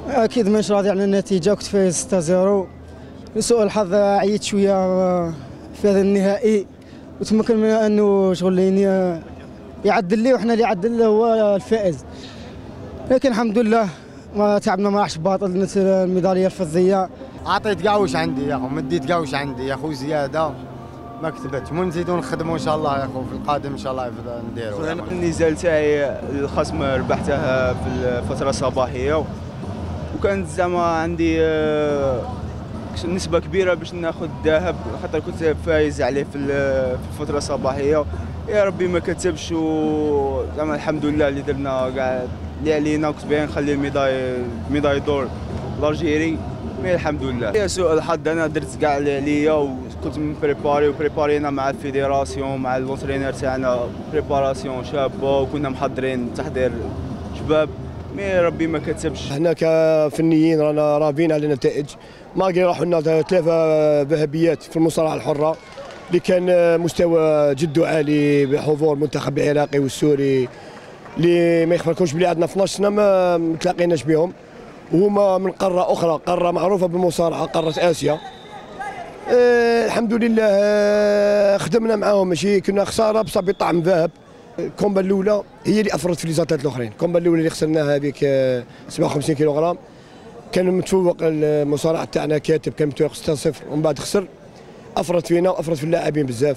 اكيد مانيش راضي على النتيجه، كنت فايز 6-0. لسوء الحظ عييت شويه في هذا النهائي، وتمكن من انه شغل يعدل لي، وحنا اللي عدل له هو الفائز. لكن الحمد لله ما تعبنا، ما راحش باطل. الميداليه الفضيه عطيت كاع واش عندي يا اخو، مديت كاع واش عندي يا اخو، زياده ما كتبتش. ونزيدو نخدموا ان شاء الله يا اخو في القادم ان شاء الله نديروا. النزال تاعي الخصم ربحته في الفتره الصباحيه، وكانت زعما عندي نسبه كبيره باش ناخذ الذهب، خاطر كنت فايز عليه في الفتره الصباحيه. يا ربي ما كتبش، وزعما الحمد لله اللي درنا كاع اللي علينا. كنت باغي نخلي الميداي دور لالجيري، مي الحمد لله. يا سوء الحظ انا درت كاع اللي عليا، وكنت بريبارينا مع الفيدراسيون مع لونترينور تاعنا بريباراسيون شابه، وكنا محضرين تحضير شباب، مي ربي ما كتبش. احنا كفنيين رانا راضيين على النتائج. ماغري راحوا لنا 3 ذهبيات في المصارعه الحره، اللي كان مستوى جد عالي بحضور المنتخب العراقي والسوري، اللي ما يخفركمش بلي عندنا 12 سنه ما تلاقيناش بهم، وهما من قاره اخرى، قاره معروفه بالمصارعه، قاره اسيا. الحمد لله خدمنا معاهم، ماشي كنا خساره بصح بطعم ذهب. الكومبا الاولى هي اللي اثرت في ليزاتات الاخرين. الكومبا الاولى اللي خسرناها هذيك 57 كيلوغرام، كان متفوق المصارع تاعنا كاتب، كان متفوق 6-0 ومن بعد خسر. اثرت فينا وأثرت في اللاعبين بزاف.